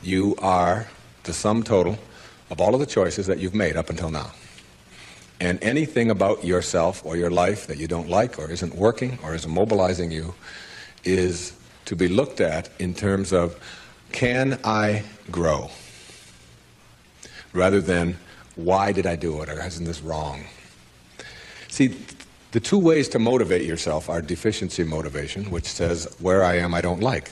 You are the sum total of all of the choices that you've made up until now. And anything about yourself or your life that you don't like or isn't working or isn't mobilizing you is to be looked at in terms of, can I grow? Rather than, why did I do it, or isn't this wrong? See, the two ways to motivate yourself are deficiency motivation, which says, where I am I don't like.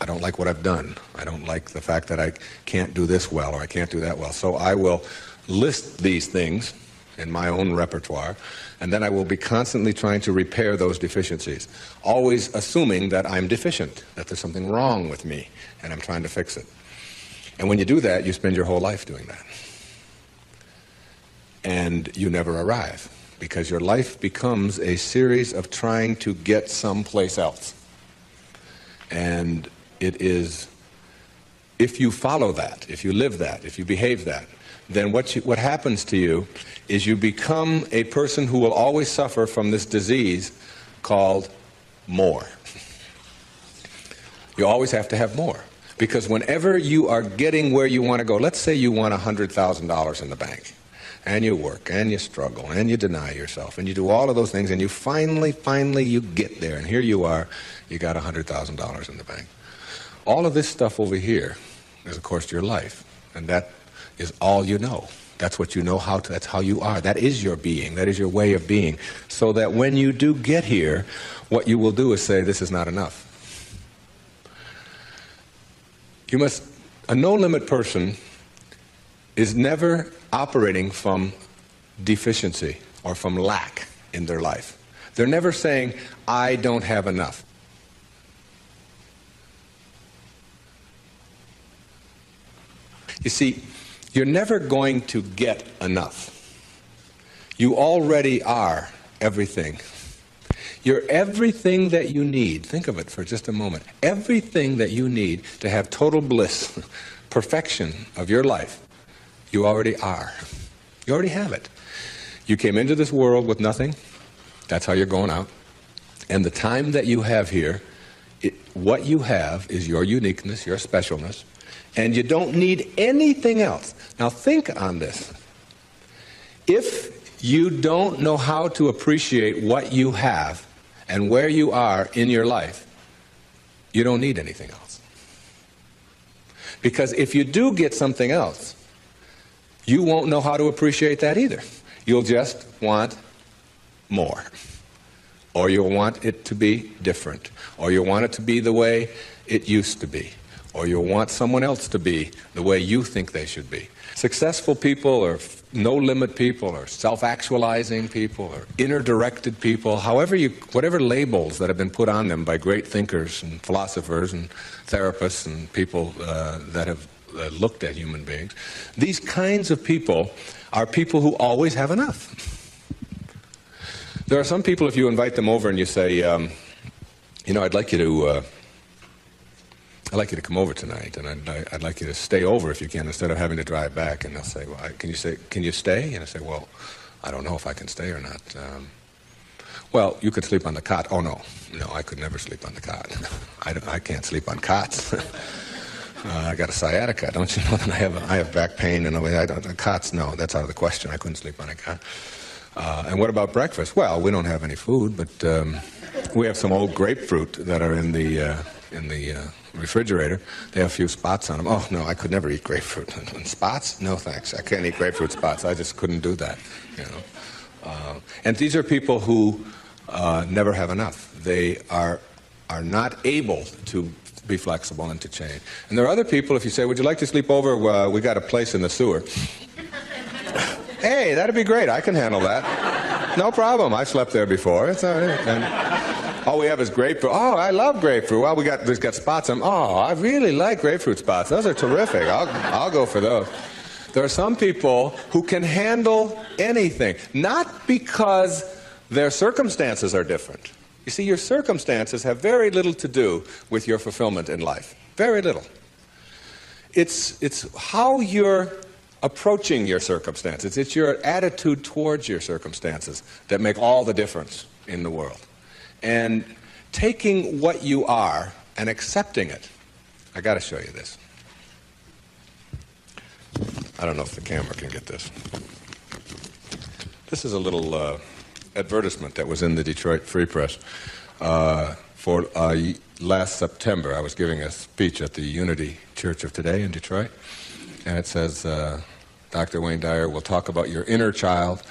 I don't like what I've done. I don't like the fact that I can't do this well or I can't do that well. So I will list these things in my own repertoire, and then I will be constantly trying to repair those deficiencies, always assuming that I'm deficient, that there's something wrong with me, and I'm trying to fix it. And when you do that, you spend your whole life doing that. And you never arrive, because your life becomes a series of trying to get someplace else. And it is, if you follow that, if you live that, if you behave that, then what happens to you is you become a person who will always suffer from this disease called more. You always have to have more. Because whenever you are getting where you want to go, let's say you want $100,000 in the bank, and you work, and you struggle, and you deny yourself, and you do all of those things, and you finally you get there, and here you are, you got $100,000 in the bank. All of this stuff over here is, of course, your life, and that is all you know. That's what you know how to, that's how you are. That is your being. That is your way of being. So that when you do get here, what you will do is say, this is not enough. A no-limit person is never operating from deficiency or from lack in their life. They're never saying, I don't have enough. You see, you're never going to get enough. You already are everything. You're everything that you need. Think of it for just a moment. Everything that you need to have total bliss, perfection of your life, you already are. You already have it. You came into this world with nothing. That's how you're going out. And the time that you have here, what you have is your uniqueness, your specialness, and you don't need anything else. Now think on this. If you don't know how to appreciate what you have and where you are in your life, you don't need anything else. Because if you do get something else, you won't know how to appreciate that either. You'll just want more. Or you'll want it to be different. Or you'll want it to be the way it used to be. Or you'll want someone else to be the way you think they should be. Successful people or no-limit people or self-actualizing people or inner-directed people, whatever labels that have been put on them by great thinkers and philosophers and therapists and people that have looked at human beings, these kinds of people are people who always have enough. There are some people, if you invite them over and you say, you know, I'd like you to come over tonight, and I'd like you to stay over if you can, instead of having to drive back. And they'll say, well, can you stay? And I say, well, I don't know if I can stay or not. Well, you could sleep on the cot. Oh, no, I could never sleep on the cot. I can't sleep on cots. I got a sciatica. Don't you know that I have back pain and cots? No, that's out of the question. I couldn't sleep on a cot. And what about breakfast? Well, we don't have any food, but we have some old grapefruit that are in the refrigerator. They have a few spots on them. Oh, no, I could never eat grapefruit. And spots? No, thanks. I can't eat grapefruit spots. I just couldn't do that, And these are people who never have enough. They are not able to be flexible and to change. And there are other people, if you say, would you like to sleep over? We got a place in the sewer. Hey, that'd be great. I can handle that. No problem. I slept there before. It's all right. And all we have is grapefruit. Oh, I love grapefruit. Well, there's got spots on them. Oh, I really like grapefruit spots. Those are terrific. I'll go for those. There are some people who can handle anything, not because their circumstances are different. You see, your circumstances have very little to do with your fulfillment in life. Very little. It's how you're approaching your circumstances. It's your attitude towards your circumstances that make all the difference in the world. And taking what you are and accepting it. I got to show you this. I don't know if the camera can get this. This is a little advertisement that was in the Detroit Free Press for last September. I was giving a speech at the Unity Church of Today in Detroit, and it says, Dr. Wayne Dyer will talk about your inner child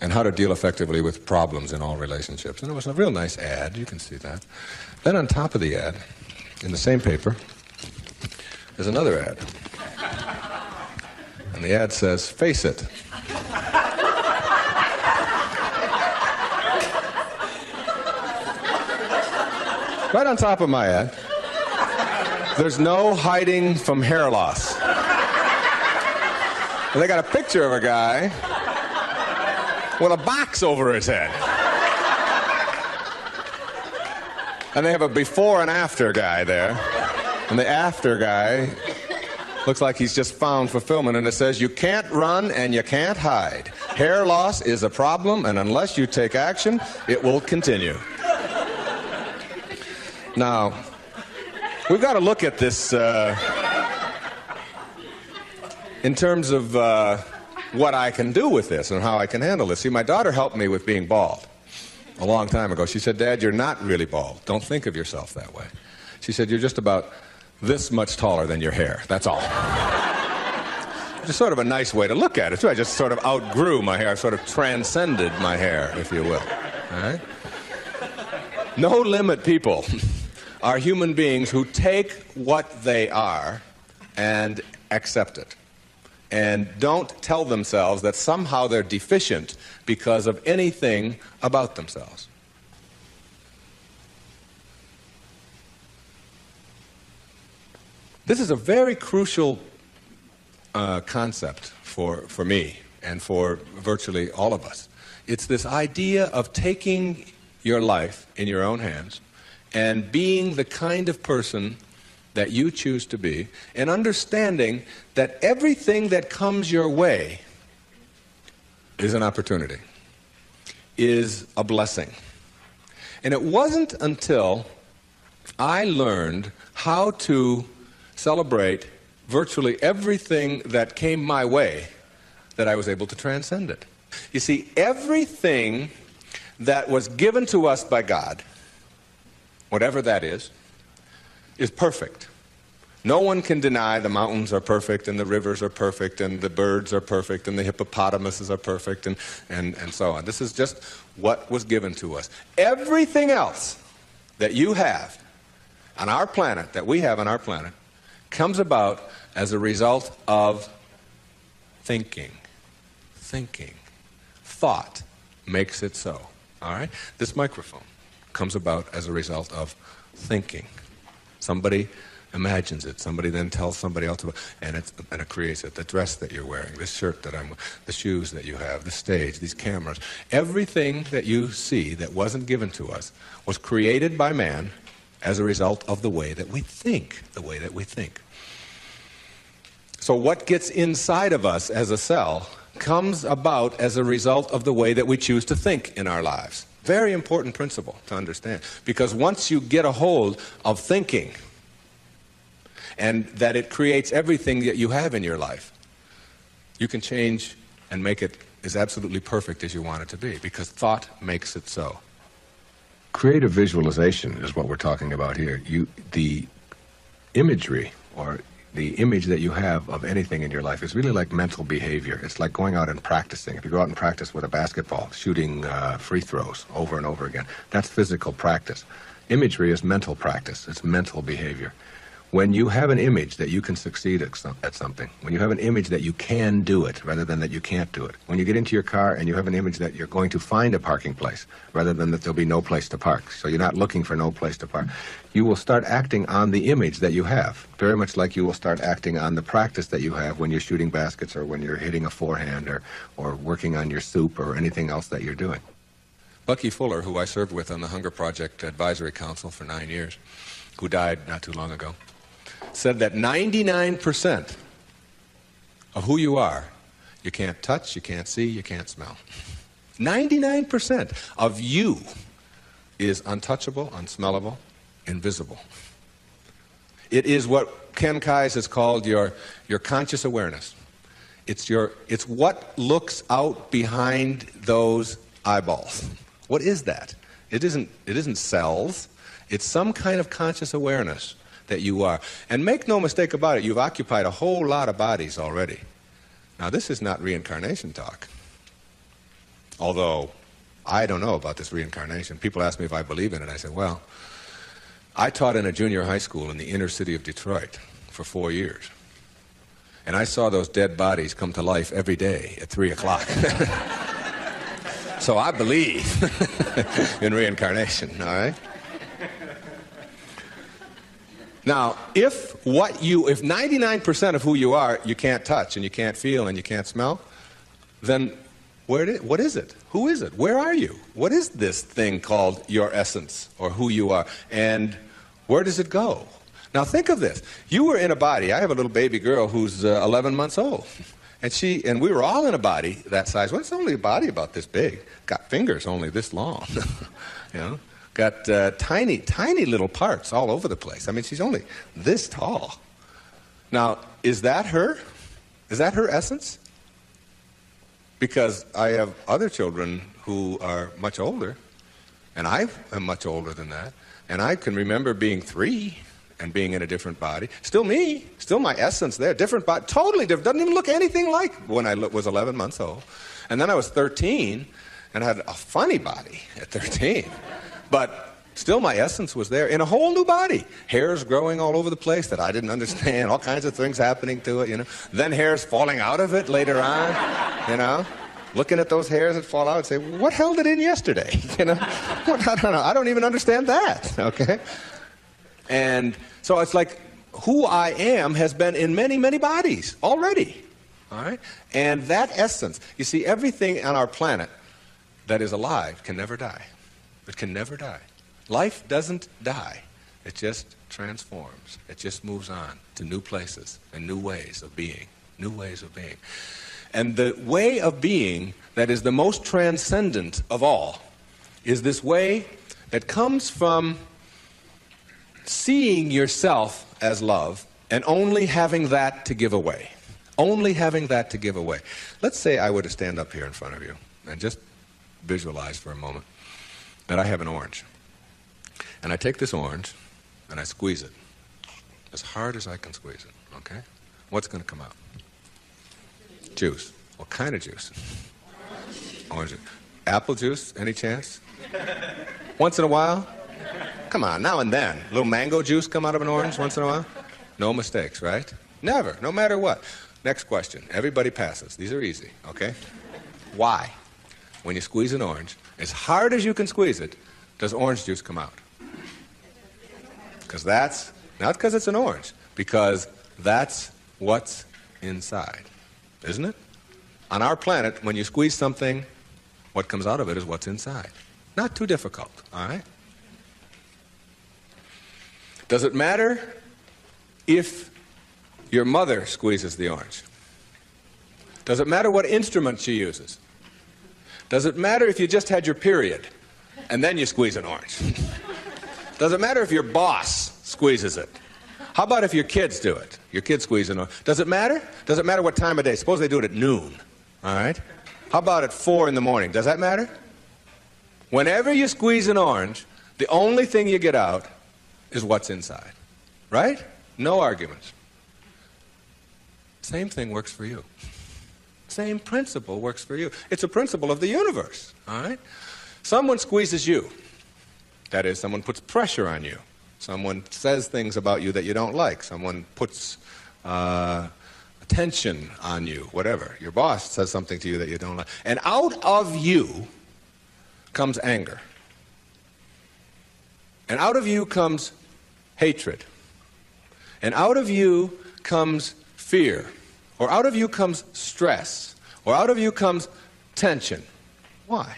and how to deal effectively with problems in all relationships. And it was a real nice ad, you can see that. Then on top of the ad, in the same paper, there's another ad. And the ad says, face it. Right on top of my ad, there's no hiding from hair loss. And they got a picture of a guy with a box over his head. And they have a before and after guy there. And the after guy looks like he's just found fulfillment. And it says, you can't run and you can't hide. Hair loss is a problem, and unless you take action, it will continue. Now, we've got to look at this in terms of what I can do with this and how I can handle this. See, my daughter helped me with being bald a long time ago. She said, Dad, you're not really bald. Don't think of yourself that way. She said, you're just about this much taller than your hair. That's all. Just sort of a nice way to look at it, too. I just sort of outgrew my hair. I sort of transcended my hair, if you will. All right? No limit people are human beings who take what they are and accept it, and don't tell themselves that somehow they're deficient because of anything about themselves. This is a very crucial concept for me and for virtually all of us. It's this idea of taking your life in your own hands and being the kind of person that you choose to be, and understanding that everything that comes your way is an opportunity, is a blessing. And it wasn't until I learned how to celebrate virtually everything that came my way that I was able to transcend it. You see, everything that was given to us by God, whatever that is perfect. No one can deny the mountains are perfect, and the rivers are perfect, and the birds are perfect, and the hippopotamuses are perfect, and so on. This is just what was given to us. Everything else that you have on our planet, that we have on our planet, comes about as a result of thinking. Thinking. Thought makes it so. All right? This microphone comes about as a result of thinking. Somebody imagines it. Somebody then tells somebody else about it, and it creates it. The dress that you're wearing, this shirt that I'm wearing, the shoes that you have, the stage, these cameras. Everything that you see that wasn't given to us was created by man as a result of the way that we think, the way that we think. So what gets inside of us as a cell comes about as a result of the way that we choose to think in our lives. Very important principle to understand, because once you get a hold of thinking and that it creates everything that you have in your life, you can change and make it as absolutely perfect as you want it to be, because thought makes it so. Creative visualization is what we're talking about here. The imagery, or the image that you have of anything in your life, is really like mental behavior. It's like going out and practicing. If you go out and practice with a basketball, shooting free throws over and over again, that's physical practice. Imagery is mental practice. It's mental behavior. When you have an image that you can succeed at something, when you have an image that you can do it rather than that you can't do it, when you get into your car and you have an image that you're going to find a parking place rather than that there'll be no place to park, so you're not looking for no place to park, you will start acting on the image that you have, very much like you will start acting on the practice that you have when you're shooting baskets or when you're hitting a forehand or working on your soup or anything else that you're doing. Bucky Fuller, who I served with on the Hunger Project Advisory Council for 9 years, who died not too long ago, said that 99% of who you are, you can't touch, you can't see, you can't smell. 99% of you is untouchable, unsmellable, invisible. It is what Ken Kais has called your conscious awareness. It's what looks out behind those eyeballs. What is that? It isn't cells. It's some kind of conscious awareness that you are. And make no mistake about it, you've occupied a whole lot of bodies already. Now, this is not reincarnation talk. Although, I don't know about this reincarnation. People ask me if I believe in it. I say, well, I taught in a junior high school in the inner city of Detroit for 4 years. And I saw those dead bodies come to life every day at 3 o'clock. So I believe in reincarnation, all right? Now, if 99% of who you are you can't touch and you can't feel and you can't smell, then what is it? Who is it? Where are you? What is this thing called your essence or who you are? And where does it go? Now think of this. You were in a body. I have a little baby girl who's 11 months old. And we were all in a body that size. Well, it's only a body about this big. Got fingers only this long. You know? Got tiny, tiny little parts all over the place. I mean, she's only this tall. Now, is that her? Is that her essence? Because I have other children who are much older, and I am much older than that, and I can remember being 3 and being in a different body. Still me, still my essence there, different body, totally different, doesn't even look anything like when I was 11 months old. And then I was 13 and had a funny body at 13. But still my essence was there in a whole new body. Hairs growing all over the place that I didn't understand, all kinds of things happening to it, you know. Then hairs falling out of it later on, you know. Looking at those hairs that fall out and say, what held it in yesterday? You know, I don't even understand that, okay? And so it's like who I am has been in many, many bodies already, all right? And that essence, you see, everything on our planet that is alive can never die. It can never die. Life doesn't die. It just transforms. It just moves on to new places and new ways of being. New ways of being. And the way of being that is the most transcendent of all is this way that comes from seeing yourself as love and only having that to give away. Only having that to give away. Let's say I were to stand up here in front of you and just visualize for a moment that I have an orange. And I take this orange and I squeeze it as hard as I can squeeze it, okay? What's going to come out? Juice. What kind of juice? Orange juice. Apple juice, any chance? Once in a while? Come on, now and then. A little mango juice come out of an orange once in a while? No mistakes, right? Never, no matter what. Next question. Everybody passes. These are easy, okay? Why, when you squeeze an orange, as hard as you can squeeze it, does orange juice come out? Because that's, not because it's an orange, because that's what's inside, isn't it? On our planet, when you squeeze something, what comes out of it is what's inside. Not too difficult, all right? Does it matter if your mother squeezes the orange? Does it matter what instrument she uses? Does it matter if you just had your period and then you squeeze an orange? Does it matter if your boss squeezes it? How about if your kids do it? Your kids squeeze an orange. Does it matter? Does it matter what time of day? Suppose they do it at noon, all right? How about at 4 in the morning? Does that matter? Whenever you squeeze an orange, the only thing you get out is what's inside, right? No arguments. Same thing works for you. Same principle works for you. It's a principle of the universe, all right? Someone squeezes you. That is, someone puts pressure on you. Someone says things about you that you don't like. Someone puts attention on you, whatever. Your boss says something to you that you don't like. And out of you comes anger. And out of you comes hatred. And out of you comes fear. Or out of you comes stress. Or out of you comes tension. Why?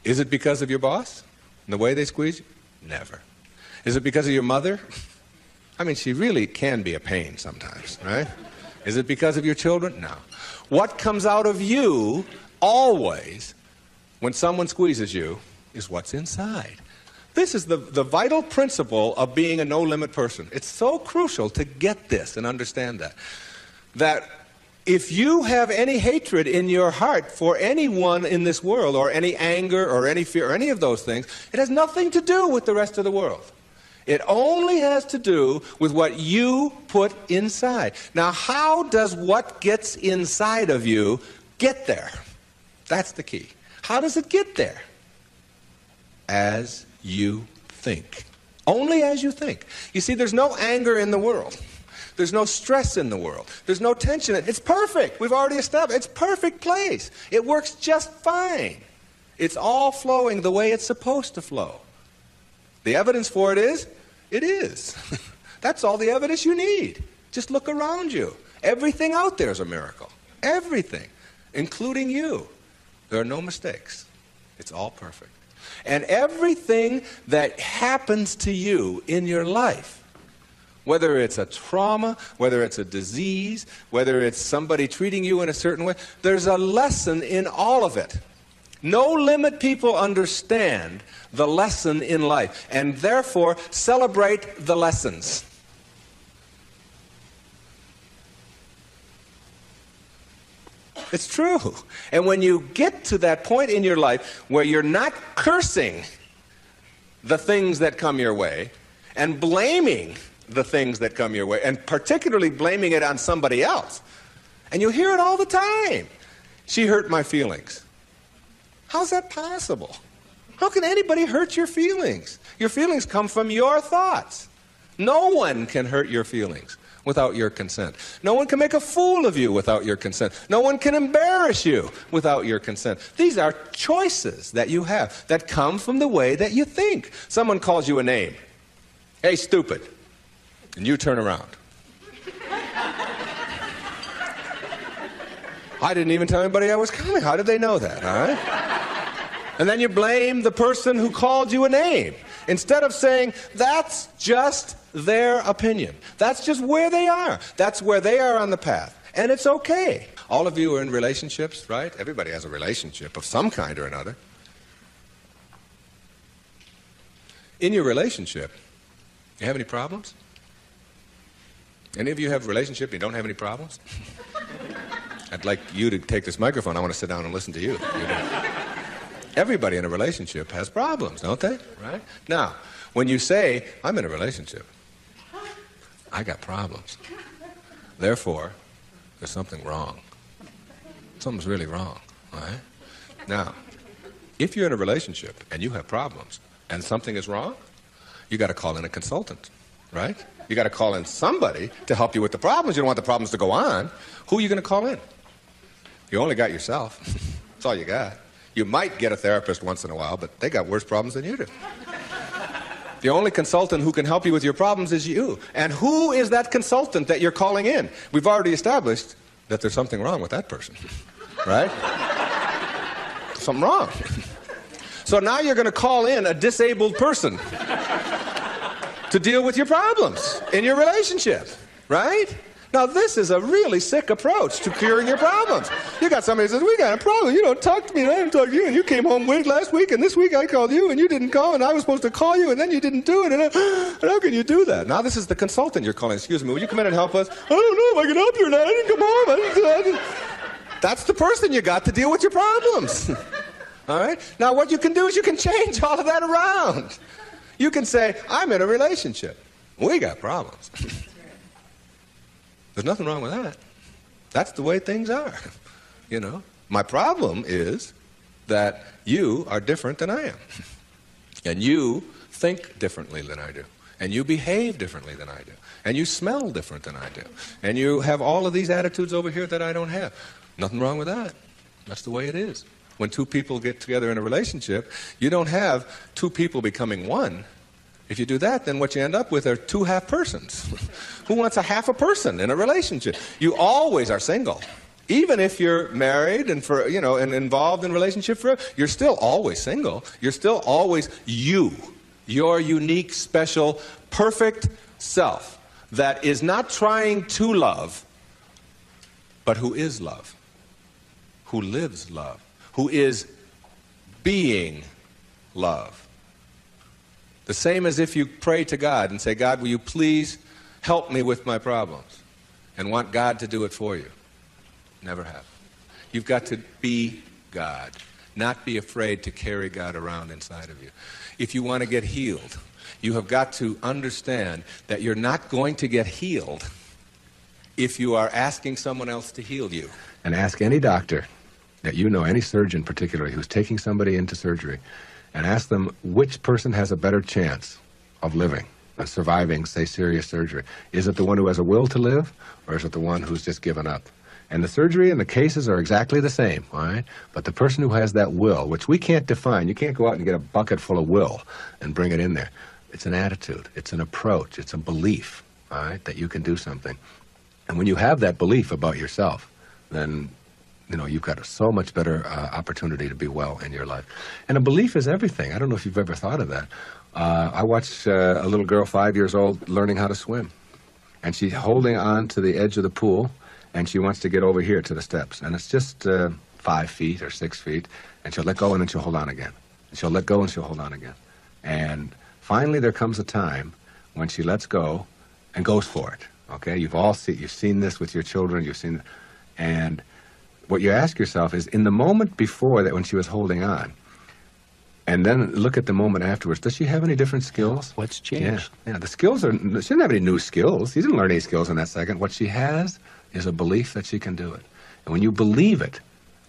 Is it because of your boss and the way they squeeze you? Never. Is it because of your mother? I mean, she really can be a pain sometimes, right? Is it because of your children? No. What comes out of you always when someone squeezes you is what's inside. This is the vital principle of being a no-limit person. It's so crucial to get this and understand that. That If you have any hatred in your heart for anyone in this world, or any anger, or any fear, or any of those things, it has nothing to do with the rest of the world. It only has to do with what you put inside. Now, how does what gets inside of you get there? That's the key. How does it get there? As you think. Only as you think. You see, there's no anger in the world. There's no stress in the world. There's no tension. It's perfect. We've already established. It's a perfect place. It works just fine. It's all flowing the way it's supposed to flow. The evidence for it is, it is. That's all the evidence you need. Just look around you. Everything out there is a miracle. Everything, including you. There are no mistakes. It's all perfect. And everything that happens to you in your life, whether it's a trauma, whether it's a disease, whether it's somebody treating you in a certain way, there's a lesson in all of it. No limit people understand the lesson in life, and therefore celebrate the lessons. It's true. And when you get to that point in your life where you're not cursing the things that come your way and blaming the things that come your way, and particularly blaming it on somebody else, and you hear it all the time. She hurt my feelings. How's that possible? How can anybody hurt your feelings? Your feelings come from your thoughts. No one can hurt your feelings without your consent. No one can make a fool of you without your consent. No one can embarrass you without your consent. These are choices that you have that come from the way that you think. Someone calls you a name. Hey, stupid. And you turn around. I didn't even tell anybody I was coming. How did they know that, all right? And then you blame the person who called you a name, instead of saying, that's just their opinion. That's just where they are. That's where they are on the path. And it's okay. All of you are in relationships, right? Everybody has a relationship of some kind or another. In your relationship, you have any problems? Any of you have a relationship and you don't have any problems? I'd like you to take this microphone. I want to sit down and listen to you. Everybody in a relationship has problems, don't they? Right? Now, when you say, I'm in a relationship, I got problems. Therefore, there's something wrong. Something's really wrong, right? Now, if you're in a relationship and you have problems and something is wrong, you got to call in a consultant, right? You got to call in somebody to help you with the problems. You don't want the problems to go on. Who are you going to call in? You only got yourself. That's all you got. You might get a therapist once in a while, but they got worse problems than you do. The only consultant who can help you with your problems is you. And who is that consultant that you're calling in? We've already established that there's something wrong with that person, right? Something wrong. So now you're going to call in a disabled person to deal with your problems in your relationship, right? Now, this is a really sick approach to curing your problems. You got somebody who says, we got a problem. You don't talk to me, and I didn't talk to you, and you came home late last week, and this week I called you, and you didn't call, and I was supposed to call you, and then you didn't do it, and how can you do that? Now, this is the consultant you're calling. Excuse me, will you come in and help us? I don't know if I can help you or not. I didn't come home. I didn't. That's the person you got to deal with your problems. All right? Now, what you can do is you can change all of that around. You can say, I'm in a relationship. We got problems. There's nothing wrong with that. That's the way things are. You know, my problem is that you are different than I am. And you think differently than I do. And you behave differently than I do. And you smell different than I do. And you have all of these attitudes over here that I don't have. Nothing wrong with that. That's the way it is. When two people get together in a relationship, you don't have two people becoming one. If you do that, then what you end up with are two half persons. Who wants a half a person in a relationship? You always are single. Even if you're married and and involved in a relationship forever, you're still always single. You're still always you. Your unique, special, perfect self that is not trying to love, but who is love, who lives love, who is being love. The same as if you pray to God and say, God, will you please help me with my problems? And want God to do it for you. Never have. You've got to be God, not be afraid to carry God around inside of you. If you want to get healed, you have got to understand that you're not going to get healed if you are asking someone else to heal you. And ask any doctor that you know, any surgeon particularly, who's taking somebody into surgery, and ask them which person has a better chance of living, of surviving, say, serious surgery. Is it the one who has a will to live, or is it the one who's just given up? And the surgery and the cases are exactly the same, all right? But the person who has that will, which we can't define, you can't go out and get a bucket full of will and bring it in there. It's an attitude, it's an approach, it's a belief, all right, that you can do something. And when you have that belief about yourself, then, you know, you've got a so much better opportunity to be well in your life. And a belief is everything. I don't know if you've ever thought of that. I watched a little girl, 5 years old, learning how to swim. And she's holding on to the edge of the pool, and she wants to get over here to the steps. And it's just 5 feet or 6 feet, and she'll let go, and then she'll hold on again. And she'll let go, and she'll hold on again. And finally there comes a time when she lets go and goes for it. Okay, you've seen this with your children, and what you ask yourself is, in the moment before that when she was holding on, and then look at the moment afterwards, does she have any different skills? What's changed? Yeah, the skills she didn't have any new skills. She didn't learn any skills in that second. What she has is a belief that she can do it. And when you believe it,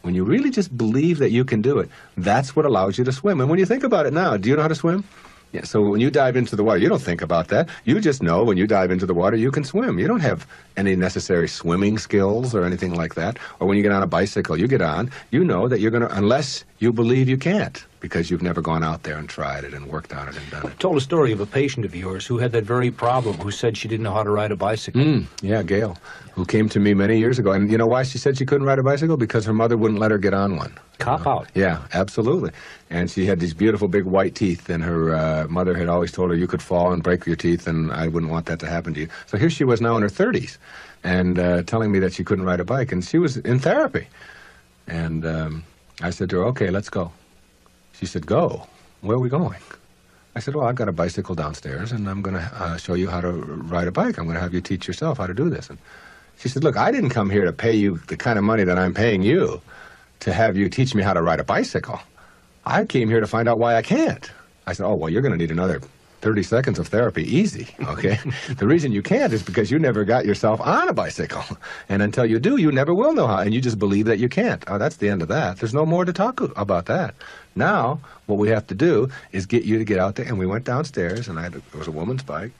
when you really just believe that you can do it, that's what allows you to swim. And when you think about it now, do you know how to swim? Yeah, so when you dive into the water, you don't think about that. You just know when you dive into the water, you can swim. You don't have any necessary swimming skills or anything like that. Or when you get on a bicycle, you get on, you know that you're going to, unless you believe you can't, because you've never gone out there and tried it and worked on it and done it. You told a story of a patient of yours who had that very problem, who said she didn't know how to ride a bicycle. Yeah, Gail, who came to me many years ago. And you know why she said she couldn't ride a bicycle? Because her mother wouldn't let her get on one. Cop out. Yeah, absolutely. And she had these beautiful big white teeth, and her mother had always told her you could fall and break your teeth, and I wouldn't want that to happen to you. So here she was now in her 30s, and telling me that she couldn't ride a bike, and she was in therapy. And I said to her, okay, let's go. She said, go? Where are we going? I said, well, I've got a bicycle downstairs, and I'm going to show you how to ride a bike. I'm going to have you teach yourself how to do this. And she said, look, I didn't come here to pay you the kind of money that I'm paying you to have you teach me how to ride a bicycle. I came here to find out why I can't. I said, oh, well, you're going to need another 30 seconds of therapy, easy, okay? The reason you can't is because you never got yourself on a bicycle. And until you do, you never will know how, and you just believe that you can't. Oh, that's the end of that. There's no more to talk about that. Now, what we have to do is get you to get out there, and we went downstairs, and it was a woman's bike,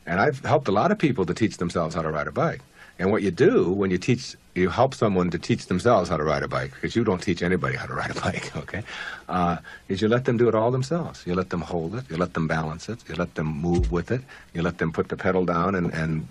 and I've helped a lot of people to teach themselves how to ride a bike. And what you do when you help someone to teach themselves how to ride a bike, because you don't teach anybody how to ride a bike, okay, is you let them do it all themselves. You let them hold it, you let them balance it, you let them move with it, you let them put the pedal down and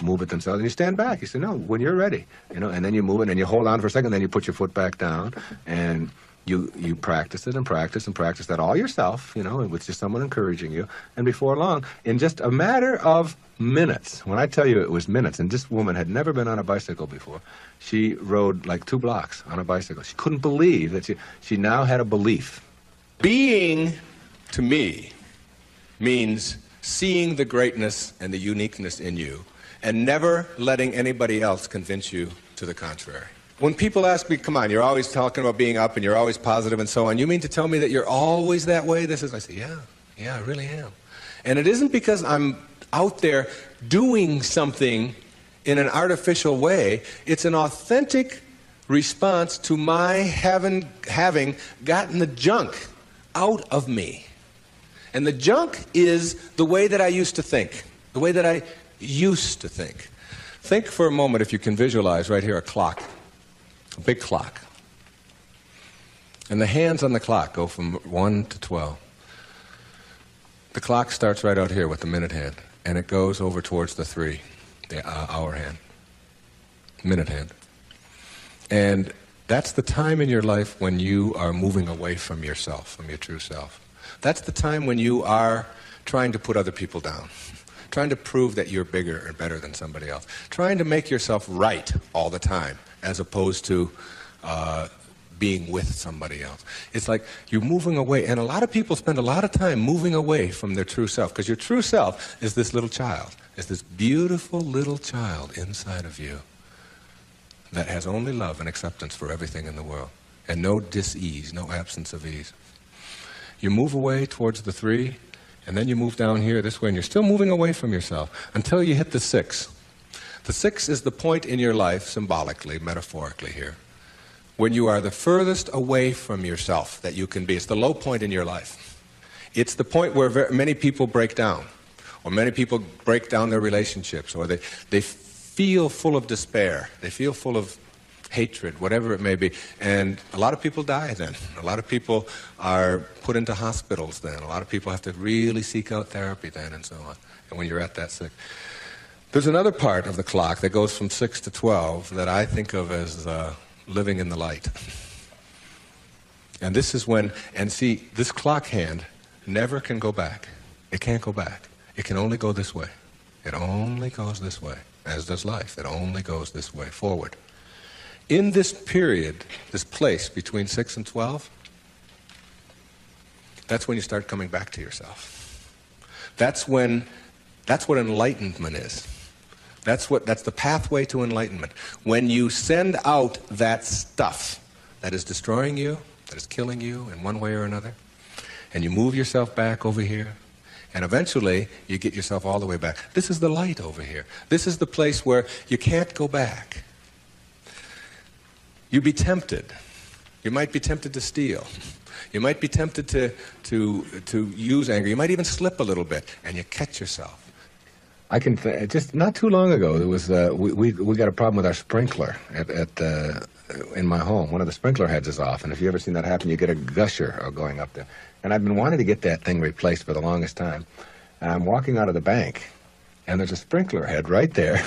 move it themselves, and you stand back. You say, no, when you're ready, you know, and then you move it, and you hold on for a second, then you put your foot back down, and you practice it and practice and practice that all yourself, you know, with just someone encouraging you. And before long, in just a matter of minutes, when I tell you it was minutes, and this woman had never been on a bicycle before, she rode like 2 blocks on a bicycle. She couldn't believe that she now had a belief. Being, to me, means seeing the greatness and the uniqueness in you and never letting anybody else convince you to the contrary. When people ask me, come on, you're always talking about being up and you're always positive and so on, you mean to tell me that you're always that way? I say, yeah, I really am. And it isn't because I'm out there doing something in an artificial way. It's an authentic response to my having gotten the junk out of me. And the junk is the way that I used to think, the way that I used to think. Think for a moment, if you can visualize right here, a clock. A big clock. And the hands on the clock go from 1 to 12. The clock starts right out here with the minute hand, and it goes over towards the 3, the hour hand, minute hand. And that's the time in your life when you are moving away from yourself, from your true self. That's the time when you are trying to put other people down, trying to prove that you're bigger and better than somebody else, trying to make yourself right all the time, as opposed to being with somebody else. It's like you're moving away, and a lot of people spend a lot of time moving away from their true self, because your true self is this little child, is this beautiful little child inside of you that has only love and acceptance for everything in the world, and no dis-ease, no absence of ease. You move away towards the 3, and then you move down here this way, and you're still moving away from yourself until you hit the 6. The 6 is the point in your life, symbolically, metaphorically here, when you are the furthest away from yourself that you can be. It's the low point in your life. It's the point where many people break down, or many people break down their relationships, or they feel full of despair, they feel full of hatred, whatever it may be. And a lot of people die then. A lot of people are put into hospitals then. A lot of people have to really seek out therapy then, and so on. And when you're at that 6. There's another part of the clock that goes from 6 to 12 that I think of as living in the light. And this is when, and see, this clock hand never can go back. It can't go back. It can only go this way. It only goes this way, as does life. It only goes this way, forward. In this period, this place between 6 and 12, that's when you start coming back to yourself. That's what enlightenment is. That's the pathway to enlightenment. When you send out that stuff that is destroying you, that is killing you in one way or another, and you move yourself back over here, and eventually you get yourself all the way back. This is the light over here. This is the place where you can't go back. You'd be tempted. You might be tempted to steal. You might be tempted to use anger. You might even slip a little bit, and you catch yourself. I can just not too long ago there was we got a problem with our sprinkler in my home. One of the sprinkler heads is off, and if you ever seen that happen, you get a gusher going up there. And I've been wanting to get that thing replaced for the longest time. And I'm walking out of the bank, and there's a sprinkler head right there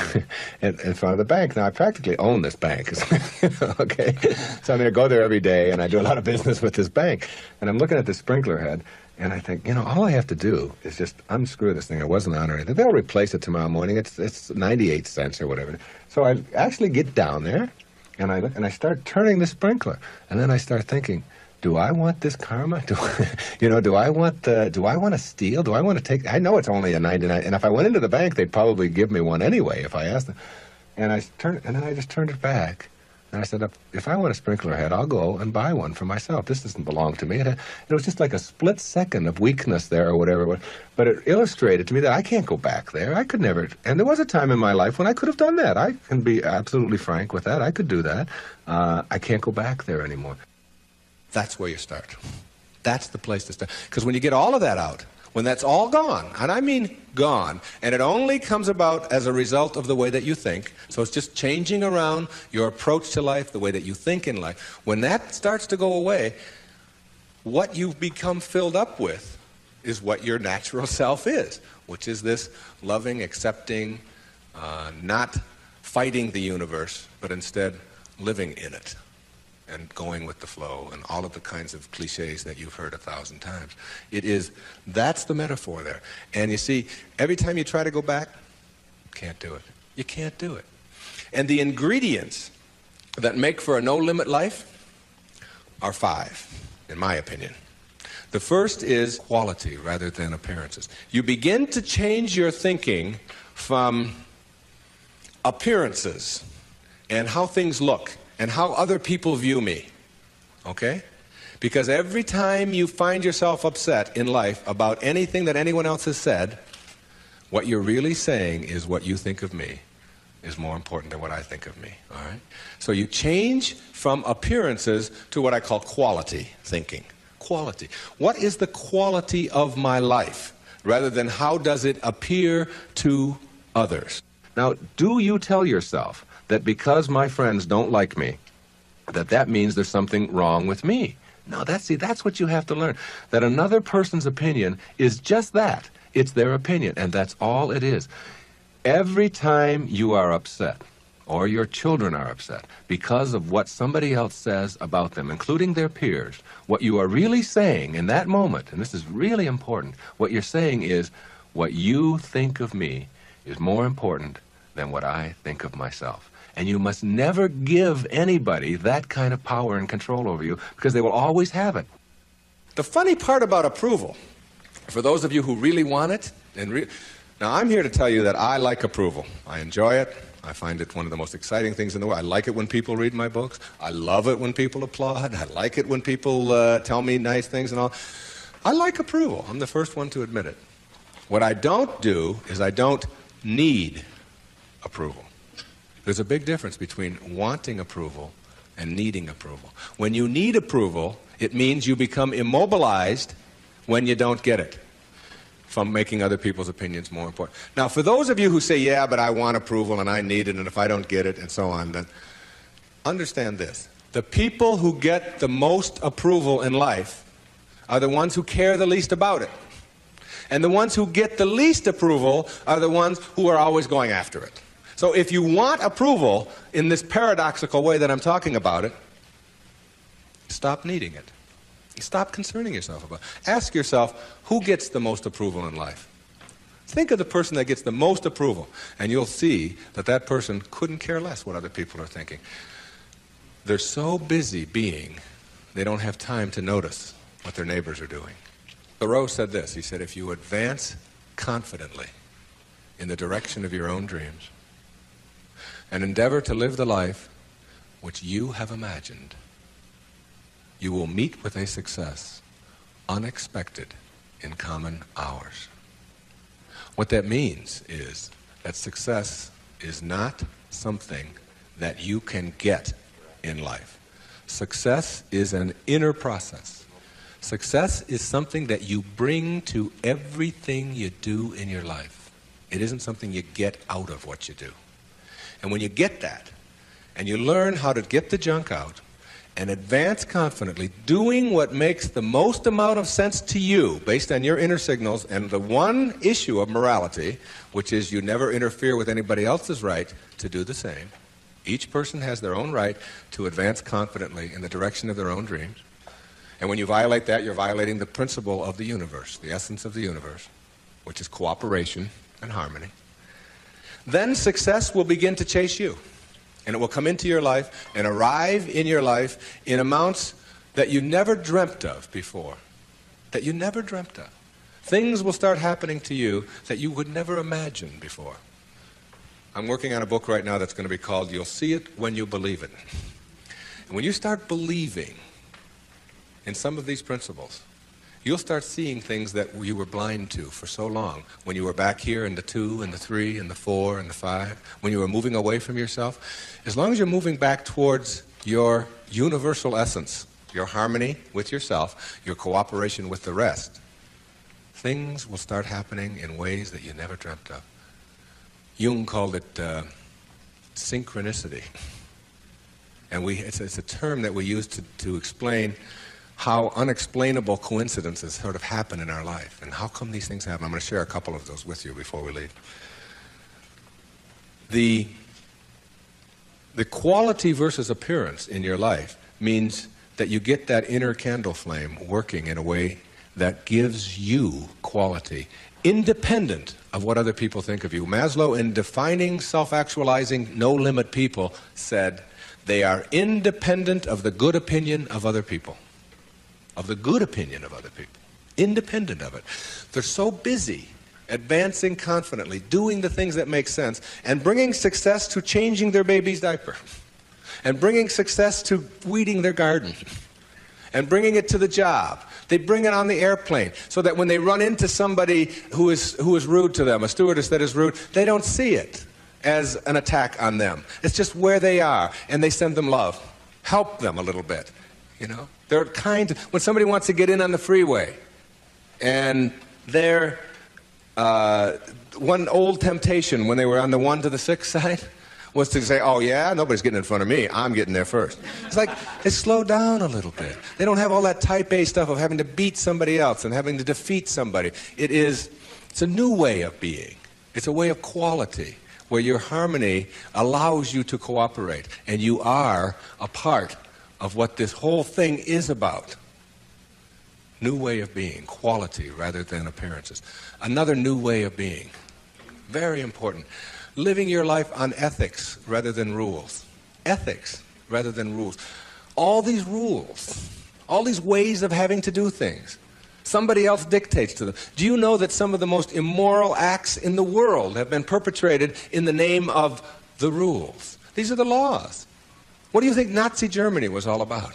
in front of the bank. Now, I practically own this bank, okay? So I go there every day, and I do a lot of business with this bank. And I'm looking at this sprinkler head, and I think, all I have to do is just unscrew this thing. It wasn't on or anything. They'll replace it tomorrow morning. It's 98 cents or whatever. So I actually get down there, and I look, and I start turning the sprinkler. And then I start thinking, do I want this karma? Do I want to steal? Do I want to take? I know it's only a 99, and if I went into the bank, they'd probably give me one anyway if I asked them. And then I just turned it back, and I said, if I want a sprinkler head, I'll go and buy one for myself. This doesn't belong to me. It was just like a split second of weakness there or whatever, but it illustrated to me that I can't go back there. I could never, and there was a time in my life when I could have done that. I can be absolutely frank with that. I could do that. I can't go back there anymore. That's where you start. That's the place to start. Because when you get all of that out, when that's all gone, and I mean gone, and it only comes about as a result of the way that you think, so it's just changing around your approach to life, the way that you think in life, when that starts to go away, what you've become filled up with is what your natural self is, which is this loving, accepting, not fighting the universe, but instead living in it and going with the flow and all of the kinds of cliches that you've heard 1,000 times. That's the metaphor there. And you see, every time you try to go back, can't do it. You can't do it. And the ingredients that make for a no-limit life are 5, in my opinion. The first is quality rather than appearances. You begin to change your thinking from appearances and how things look and how other people view me, okay? Because every time you find yourself upset in life about anything that anyone else has said, what you're really saying is what you think of me is more important than what I think of me, all right? So you change from appearances to what I call quality thinking. Quality. What is the quality of my life, rather than how does it appear to others? Now, do you tell yourself that because my friends don't like me, that means there's something wrong with me? No, that's what you have to learn. That another person's opinion is just that. It's their opinion, and that's all it is. Every time you are upset, or your children are upset, because of what somebody else says about them, including their peers, what you are really saying in that moment, and this is really important, what you're saying is, what you think of me is more important than what I think of myself. And you must never give anybody that kind of power and control over you, because they will always have it. The funny part about approval, for those of you who really want it, now I'm here to tell you that I like approval. I enjoy it. I find it one of the most exciting things in the world. I like it when people read my books. I love it when people applaud. I like it when people tell me nice things and all. I like approval. I'm the first one to admit it. What I don't do is I don't need approval. There's a big difference between wanting approval and needing approval. When you need approval, it means you become immobilized when you don't get it, from making other people's opinions more important. Now, for those of you who say, yeah, but I want approval and I need it, and if I don't get it, and so on, then understand this. The people who get the most approval in life are the ones who care the least about it. And the ones who get the least approval are the ones who are always going after it. So if you want approval in this paradoxical way that I'm talking about it, stop needing it. Stop concerning yourself about it. Ask yourself, who gets the most approval in life? Think of the person that gets the most approval, and you'll see that that person couldn't care less what other people are thinking. They're so busy being, they don't have time to notice what their neighbors are doing. Thoreau said this. He said, if you advance confidently in the direction of your own dreams and endeavor to live the life which you have imagined, you will meet with a success unexpected in common hours. What that means is that success is not something that you can get in life. Success is an inner process. Success is something that you bring to everything you do in your life. It isn't something you get out of what you do. And when you get that, and you learn how to get the junk out, and advance confidently, doing what makes the most amount of sense to you based on your inner signals and the one issue of morality, which is you never interfere with anybody else's right to do the same. Each person has their own right to advance confidently in the direction of their own dreams. And when you violate that, you're violating the principle of the universe, the essence of the universe, which is cooperation and harmony. Then success will begin to chase you. And it will come into your life and arrive in your life in amounts that you never dreamt of before. That you never dreamt of. Things will start happening to you that you would never imagine before. I'm working on a book right now that's going to be called You'll See It When You Believe It. And when you start believing in some of these principles, you'll start seeing things that you were blind to for so long. When you were back here in the 2 and the 3 and the 4 and the 5, when you were moving away from yourself, as long as you're moving back towards your universal essence, your harmony with yourself, your cooperation with the rest, things will start happening in ways that you never dreamt of. Jung called it synchronicity. And it's a term that we use to explain how unexplainable coincidences sort of happen in our life. And how come these things happen? I'm going to share a couple of those with you before we leave. The quality versus appearance in your life means that you get that inner candle flame working in a way that gives you quality, independent of what other people think of you. Maslow, in defining self-actualizing, no-limit people, said they are independent of the good opinion of other people. Of the good opinion of other people, independent of it. They're so busy advancing confidently, doing the things that make sense, and bringing success to changing their baby's diaper, and bringing success to weeding their garden, and bringing it to the job. They bring it on the airplane, so that when they run into somebody who is rude to them, a stewardess that is rude, they don't see it as an attack on them. It's just where they are, and they send them love. Help them a little bit, you know? They're kind. When somebody wants to get in on the freeway, and they're one old temptation when they were on the 1 to the 6 side was to say, oh yeah, nobody's getting in front of me, I'm getting there first. It's like they slow down a little bit. They don't have all that type A stuff of having to beat somebody else and having to defeat somebody. It's a new way of being. It's a way of quality where your harmony allows you to cooperate, and you are a part of what this whole thing is about. New way of being, quality rather than appearances. Another new way of being, very important. Living your life on ethics rather than rules. Ethics rather than rules. All these rules, all these ways of having to do things, somebody else dictates to them. Do you know that some of the most immoral acts in the world have been perpetrated in the name of the rules. These are the laws. What do you think Nazi Germany was all about?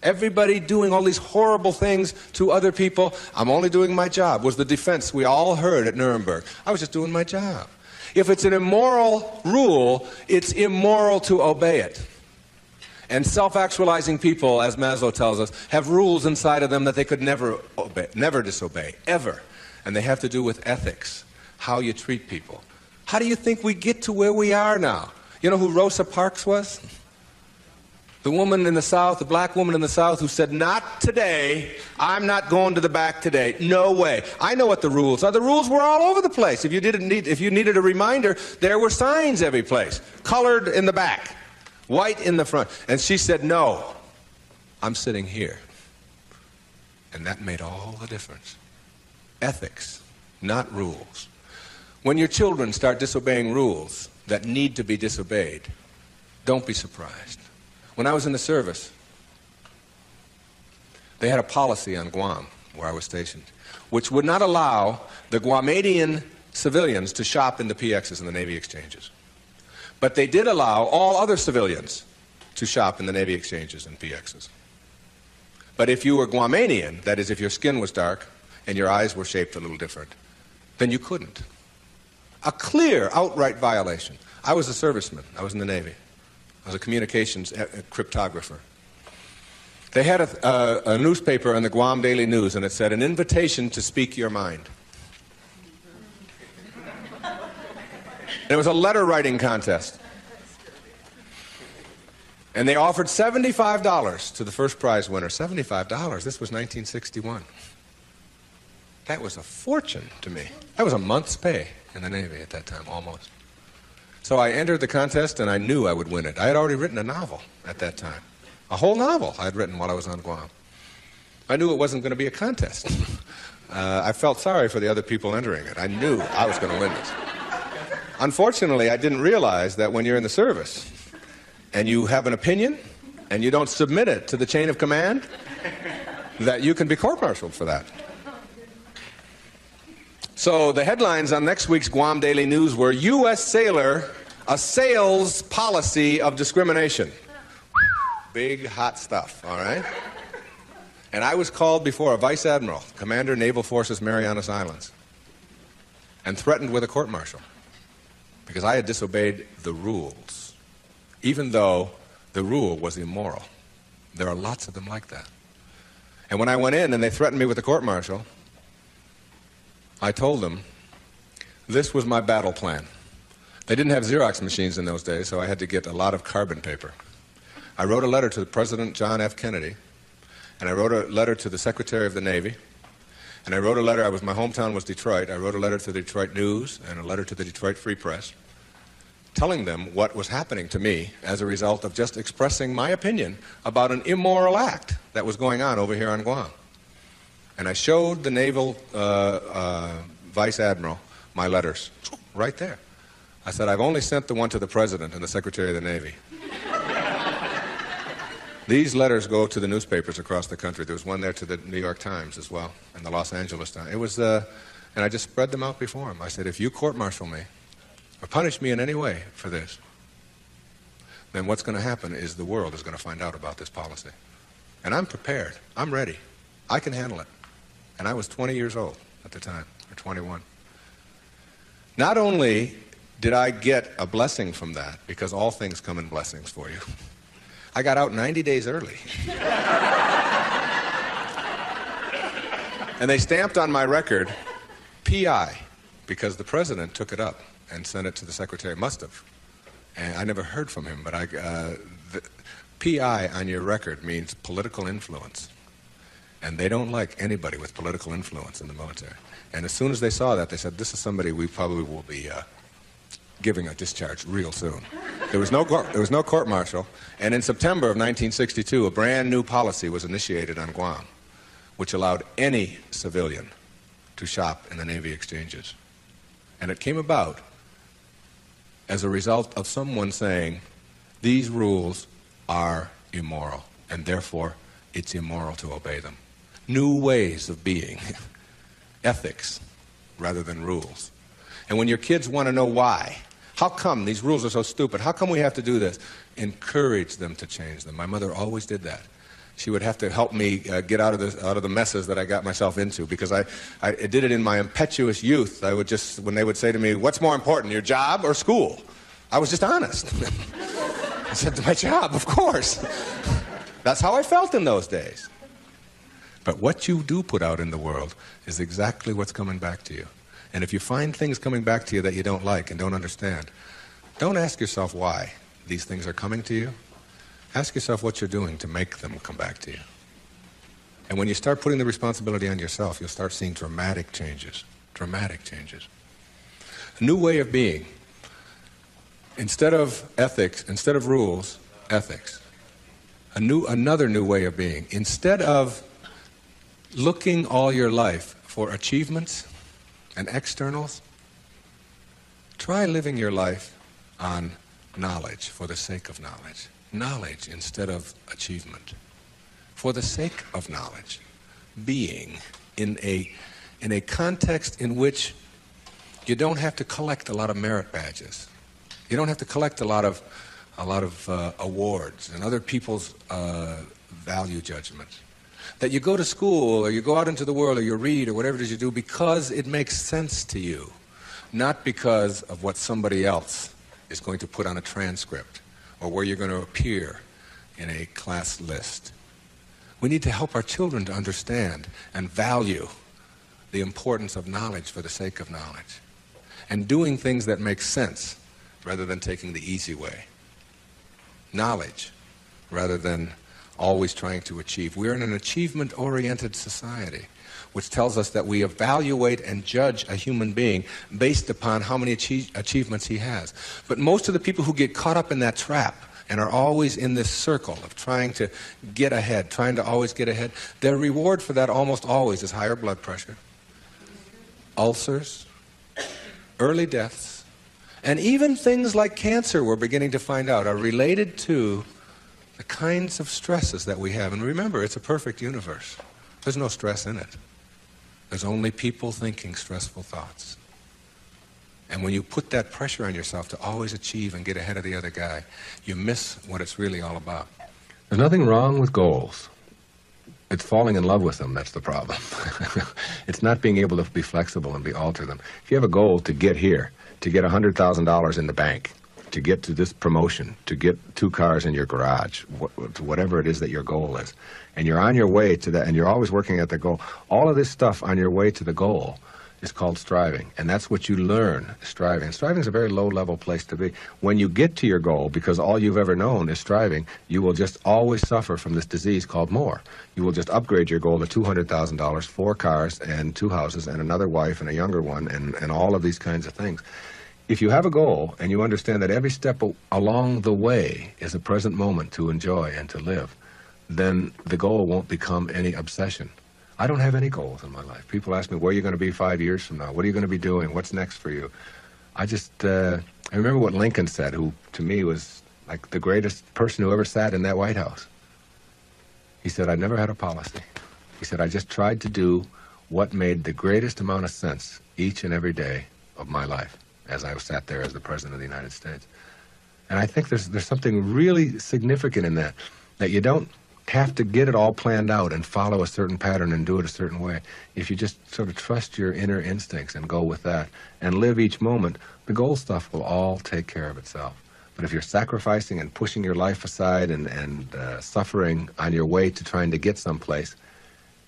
Everybody doing all these horrible things to other people. I'm only doing my job, was the defense we all heard at Nuremberg. I was just doing my job. If it's an immoral rule, it's immoral to obey it. And self-actualizing people, as Maslow tells us, have rules inside of them that they could never obey, never disobey, ever. And they have to do with ethics, how you treat people. How do you think we get to where we are now? You know who Rosa Parks was? The woman in the South, the black woman in the South who said, not today, I'm not going to the back today. No way. I know what the rules are. The rules were all over the place. If you needed a reminder, there were signs every place. Colored in the back, white in the front. And she said, no, I'm sitting here. And that made all the difference. Ethics, not rules. When your children start disobeying rules that need to be disobeyed, don't be surprised. When I was in the service, they had a policy on Guam, where I was stationed, which would not allow the Guamanian civilians to shop in the PXs and the Navy exchanges. But they did allow all other civilians to shop in the Navy exchanges and PXs. But if you were Guamanian, that is, if your skin was dark and your eyes were shaped a little different, then you couldn't. A clear, outright violation. I was a serviceman. I was in the Navy. I was a communications cryptographer. They had a newspaper in the Guam Daily News, and it said, an invitation to speak your mind. And it was a letter-writing contest. And they offered $75 to the first prize winner. $75. This was 1961. That was a fortune to me. That was a month's pay in the Navy at that time, almost. So I entered the contest, and I knew I would win it. I had already written a novel at that time. A whole novel I had written while I was on Guam. I knew it wasn't going to be a contest. I felt sorry for the other people entering it. I knew I was going to win this. Unfortunately, I didn't realize that when you're in the service and you have an opinion and you don't submit it to the chain of command, that you can be court-martialed for that. So the headlines on next week's Guam Daily News were, U.S. sailor assails policy of discrimination. Big, hot stuff, all right? And I was called before a vice admiral, Commander Naval Forces Marianas Islands, and threatened with a court-martial because I had disobeyed the rules, even though the rule was immoral. There are lots of them like that. And when I went in and they threatened me with a court-martial, I told them this was my battle plan. They didn't have Xerox machines in those days, so I had to get a lot of carbon paper. I wrote a letter to President John F. Kennedy, and I wrote a letter to the Secretary of the Navy, and I wrote a letter, my hometown was Detroit, I wrote a letter to the Detroit News and a letter to the Detroit Free Press, telling them what was happening to me as a result of just expressing my opinion about an immoral act that was going on over here on Guam. And I showed the naval vice admiral my letters, right there. I said, I've only sent the one to the President and the Secretary of the Navy. These letters go to the newspapers across the country. There was one there to the New York Times as well, and the Los Angeles Times. It was, and I just spread them out before him. I said, if you court-martial me, or punish me in any way for this, then what's going to happen is the world is going to find out about this policy. And I'm prepared. I'm ready. I can handle it. And I was 20 years old at the time, or 21. Not only did I get a blessing from that, because all things come in blessings for you, I got out 90 days early. And they stamped on my record, P.I., because the President took it up and sent it to the Secretary. Must have. And I never heard from him, but the P.I. on your record means political influence. And they don't like anybody with political influence in the military. And as soon as they saw that, they said, this is somebody we probably will be giving a discharge real soon. There was no court-martial. And in September of 1962, a brand new policy was initiated on Guam, which allowed any civilian to shop in the Navy exchanges. And it came about as a result of someone saying, these rules are immoral, and therefore it's immoral to obey them. New ways of being, ethics rather than rules. And when your kids want to know why, How come these rules are so stupid? How come we have to do this? Encourage them to change them. My mother always did that. She would have to help me get out of the messes that I got myself into, because I did it in my impetuous youth. I would just, when they would say to me, what's more important, your job or school? I was just honest. I said, my job, of course. That's how I felt in those days. But what you do put out in the world is exactly what's coming back to you. And if you find things coming back to you that you don't like and don't understand, don't ask yourself why these things are coming to you. Ask yourself what you're doing to make them come back to you. And when you start putting the responsibility on yourself, you'll start seeing dramatic changes. Dramatic changes. A new way of being. Instead of ethics, instead of rules, ethics. Another new way of being. Instead of looking all your life for achievements and externals, try living your life on knowledge for the sake of knowledge. Knowledge instead of achievement. For the sake of knowledge. Being in a context in which you don't have to collect a lot of merit badges. You don't have to collect a lot of awards and other people's value judgments. That you go to school or you go out into the world or you read or whatever it is you do because it makes sense to you, not because of what somebody else is going to put on a transcript or where you're going to appear in a class list. We need to help our children to understand and value the importance of knowledge for the sake of knowledge and doing things that make sense rather than taking the easy way. Knowledge rather than always trying to achieve. We're in an achievement-oriented society, which tells us that we evaluate and judge a human being based upon how many achievements he has. But most of the people who get caught up in that trap and are always in this circle of trying to get ahead, trying to always get ahead, their reward for that almost always is higher blood pressure, ulcers, early deaths, and even things like cancer, we're beginning to find out, are related to the kinds of stresses that we have. And remember, it's a perfect universe. There's no stress in it. There's only people thinking stressful thoughts. And when you put that pressure on yourself to always achieve and get ahead of the other guy, you miss what it's really all about. There's nothing wrong with goals. It's falling in love with them that's the problem. It's not being able to be flexible and alter them. If you have a goal to get here, to get $100,000 in the bank, to get to this promotion, to get 2 cars in your garage, whatever it is that your goal is, and you're on your way to that, and you're always working at the goal, all of this stuff on your way to the goal is called striving, and that's what you learn, striving. And striving is a very low-level place to be. When you get to your goal, because all you've ever known is striving, you will just always suffer from this disease called more. You will just upgrade your goal to $200,000, 4 cars and 2 houses and another wife and a younger one and all of these kinds of things. If you have a goal and you understand that every step along the way is a present moment to enjoy and to live, then the goal won't become any obsession. I don't have any goals in my life. People ask me, where are you going to be 5 years from now? What are you going to be doing? What's next for you? I remember what Lincoln said, who to me was like the greatest person who ever sat in that White House. He said, I never had a policy. He said, I just tried to do what made the greatest amount of sense each and every day of my life as I sat there as the President of the United States. And I think there's something really significant in that you don't have to get it all planned out and follow a certain pattern and do it a certain way. If you just sort of trust your inner instincts and go with that and live each moment, the goal stuff will all take care of itself. But if you're sacrificing and pushing your life aside and suffering on your way to trying to get someplace,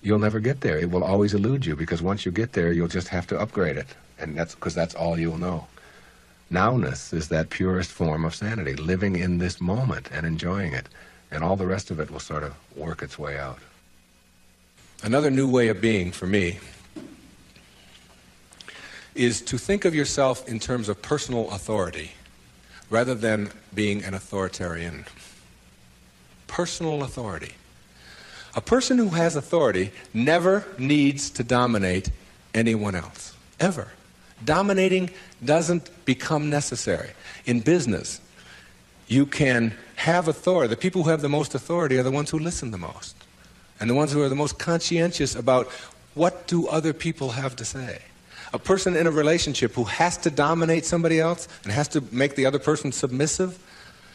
you'll never get there. It will always elude you, because once you get there, you'll just have to upgrade it. And that's because that's all you'll know. Nowness is that purest form of sanity, living in this moment and enjoying it. And all the rest of it will sort of work its way out. Another new way of being for me is to think of yourself in terms of personal authority rather than being an authoritarian. Personal authority. A person who has authority never needs to dominate anyone else, ever. Dominating doesn't become necessary. In business, you can have authority. The people who have the most authority are the ones who listen the most, and the ones who are the most conscientious about what do other people have to say. A person in a relationship who has to dominate somebody else and has to make the other person submissive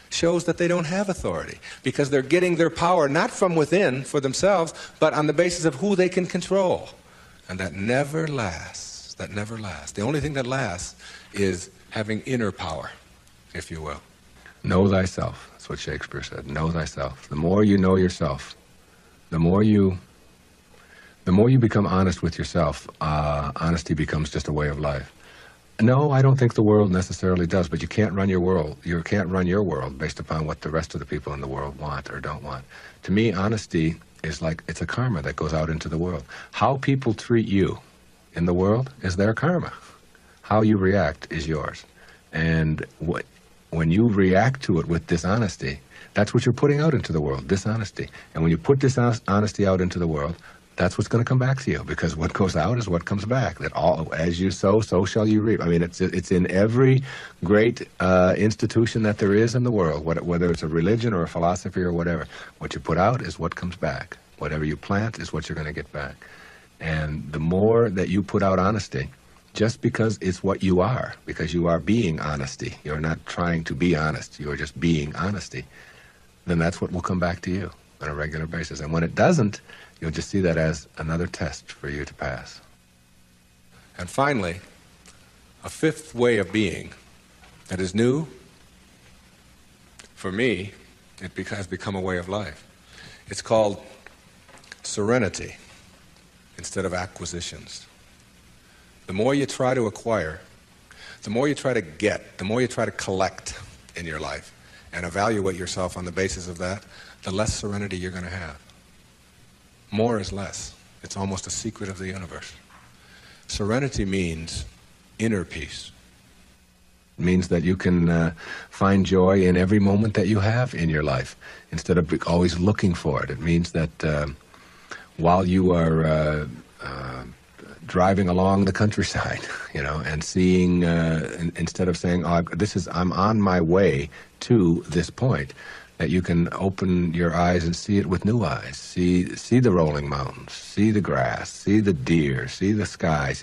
shows that they don't have authority, because they're getting their power not from within for themselves, but on the basis of who they can control. And that never lasts. That never lasts. The only thing that lasts is having inner power, if you will. Know thyself. That's what Shakespeare said. Know thyself. The more you know yourself, the more you become honest with yourself, honesty becomes just a way of life. No, I don't think the world necessarily does, but you can't run your world. You can't run your world based upon what the rest of the people in the world want or don't want. To me, honesty is like, it's a karma that goes out into the world. How people treat you in the world is their karma. How you react is yours. And when you react to it with dishonesty, that's what you're putting out into the world, dishonesty. And when you put dishonesty out into the world, that's what's going to come back to you, because what goes out is what comes back. That all, as you sow, so shall you reap. I mean, it's in every great institution that there is in the world, whether it's a religion or a philosophy or whatever. What you put out is what comes back. Whatever you plant is what you're going to get back. And the more that you put out honesty, just because it's what you are, because you are being honesty, you're not trying to be honest, you're just being honesty, then that's what will come back to you on a regular basis. And when it doesn't, you'll just see that as another test for you to pass. And finally, a fifth way of being that is new, for me, it has become a way of life. It's called serenity instead of acquisitions. The more you try to acquire, the more you try to get, the more you try to collect in your life and evaluate yourself on the basis of that, the less serenity you're going to have. More is less. It's almost a secret of the universe. Serenity means inner peace. It means that you can find joy in every moment that you have in your life instead of always looking for it. It means that while you are driving along the countryside, you know, and seeing, instead of saying, oh, I'm on my way to this point, that you can open your eyes and see it with new eyes. See the rolling mountains, see the grass, see the deer, see the sky.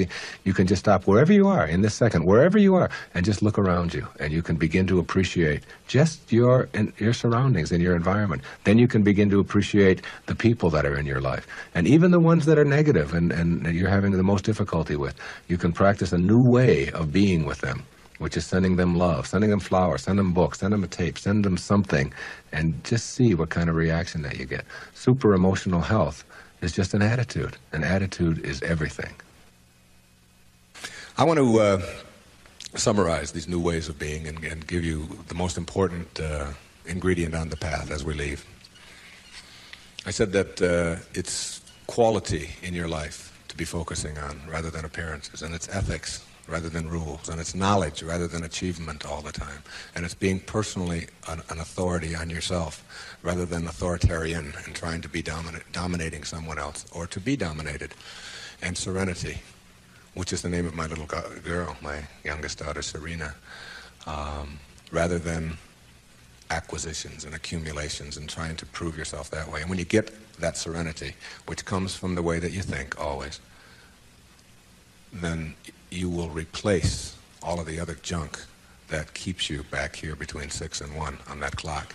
You can just stop wherever you are in this second, wherever you are, and just look around you, and you can begin to appreciate just your surroundings and your environment. Then you can begin to appreciate the people that are in your life, and even the ones that are negative and you're having the most difficulty with. You can practice a new way of being with them, which is sending them love, sending them flowers, send them books, send them a tape, send them something, and just see what kind of reaction that you get. Super emotional health is just an attitude. An attitude is everything. I want to summarize these new ways of being and give you the most important ingredient on the path as we leave. I said that it's quality in your life to be focusing on rather than appearances, and it's ethics rather than rules, and it's knowledge rather than achievement all the time, and it's being personally an authority on yourself rather than authoritarian and trying to be dominating someone else or to be dominated, and serenity, which is the name of my little girl, my youngest daughter, Serena, rather than acquisitions and accumulations and trying to prove yourself that way. And when you get that serenity, which comes from the way that you think always, then you will replace all of the other junk that keeps you back here between 6 and 1 on that clock.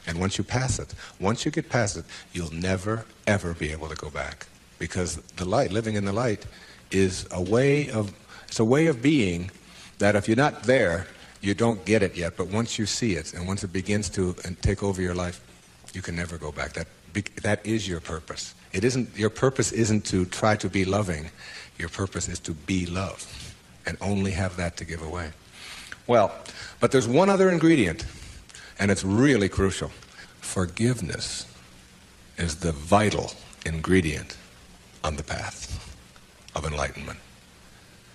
And once you get past it, you'll never, ever be able to go back. Because the light, living in the light, is a way of being that if you're not there, you don't get it yet. But once you see it, and once it begins to take over your life, you can never go back. That is your purpose. Your purpose isn't to try to be loving. Your purpose is to be love, and only have that to give away. Well, but there's one other ingredient, and it's really crucial. Forgiveness is the vital ingredient on the path of enlightenment.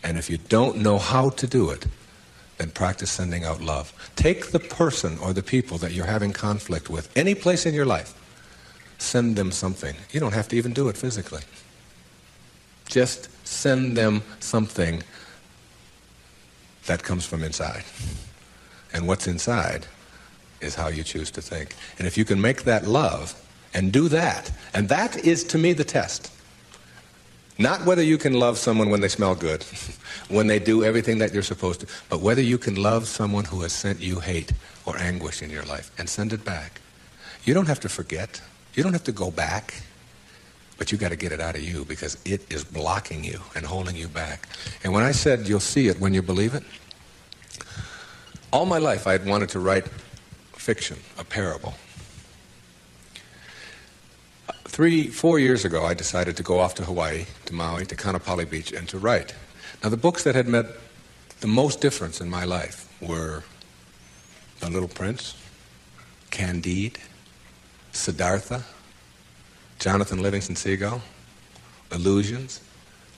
And if you don't know how to do it, then practice sending out love. Take the person or the people that you're having conflict with, any place in your life, send them something. You don't have to even do it physically. Just send them something that comes from inside. And what's inside is how you choose to think. And if you can make that love and do that, and that is to me the test. Not whether you can love someone when they smell good, when they do everything that you're supposed to, but whether you can love someone who has sent you hate or anguish in your life and send it back. You don't have to forget. You don't have to go back. But you got to get it out of you because it is blocking you and holding you back. And when I said you'll see it when you believe it, all my life I had wanted to write fiction, a parable. 3-4 years ago, I decided to go off to Hawaii, to Maui, to Kaanapali Beach, and to write. Now, the books that had made the most difference in my life were The Little Prince, Candide, Siddhartha, Jonathan Livingston Seagull, Illusions,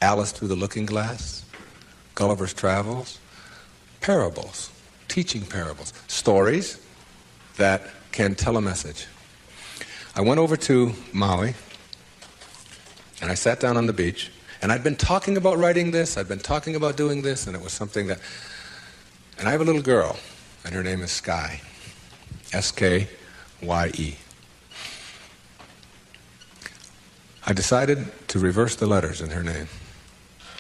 Alice Through the Looking Glass, Gulliver's Travels, parables, teaching parables, stories that can tell a message. I went over to Maui, and I sat down on the beach, and I'd been talking about writing this, I'd been talking about doing this, and it was something that... And I have a little girl, and her name is Skye, S-K-Y-E. I decided to reverse the letters in her name,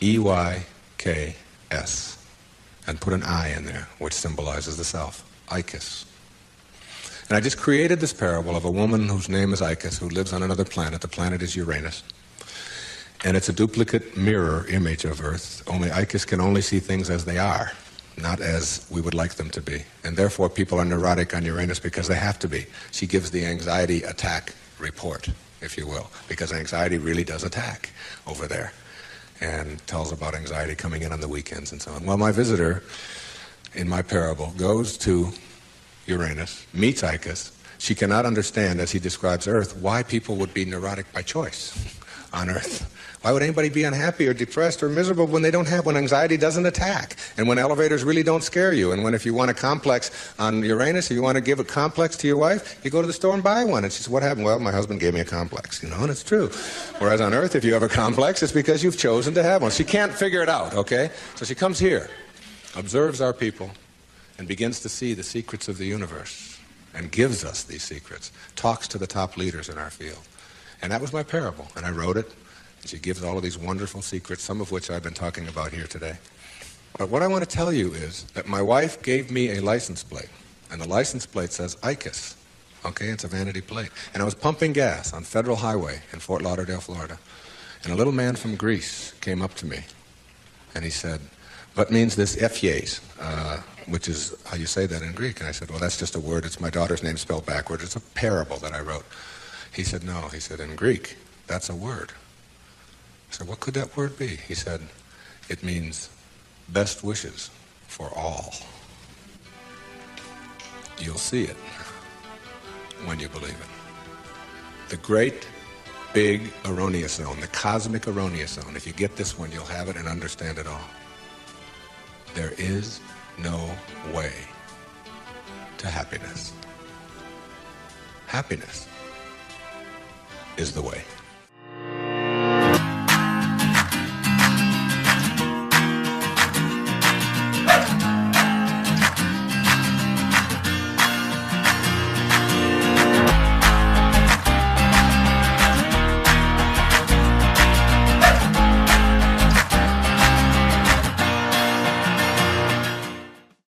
E-Y-K-S, and put an I in there, which symbolizes the self, Icus. And I just created this parable of a woman whose name is Icus, who lives on another planet. The planet is Uranus. And it's a duplicate mirror image of Earth, only Icus can only see things as they are, not as we would like them to be. And therefore people are neurotic on Uranus because they have to be. She gives the anxiety attack report, if you will, because anxiety really does attack over there and tells about anxiety coming in on the weekends and so on. Well, my visitor in my parable goes to Uranus, meets Icus. She cannot understand, as he describes Earth, why people would be neurotic by choice on Earth. Why would anybody be unhappy or depressed or miserable when anxiety doesn't attack, and when elevators really don't scare you, and when if you want a complex on Uranus, if you want to give a complex to your wife, you go to the store and buy one. And she says, what happened? Well, my husband gave me a complex, and it's true. Whereas on Earth, if you have a complex, it's because you've chosen to have one. She can't figure it out, okay? So she comes here, observes our people, and begins to see the secrets of the universe, and gives us these secrets, talks to the top leaders in our field. And that was my parable, and I wrote it. She gives all of these wonderful secrets, some of which I've been talking about here today. But what I want to tell you is that my wife gave me a license plate, and the license plate says Icus. Okay, it's a vanity plate. And I was pumping gas on Federal Highway in Fort Lauderdale, Florida, and a little man from Greece came up to me, and he said, what means this Ephies, which is how you say that in Greek? And I said, well, that's just a word. It's my daughter's name spelled backwards. It's a parable that I wrote. He said, no. He said, in Greek, that's a word. I said, what could that word be? He said, it means best wishes for all. You'll see it when you believe it. The great, big erroneous zone, the cosmic erroneous zone. If you get this one, you'll have it and understand it all. There is no way to happiness. Happiness is the way.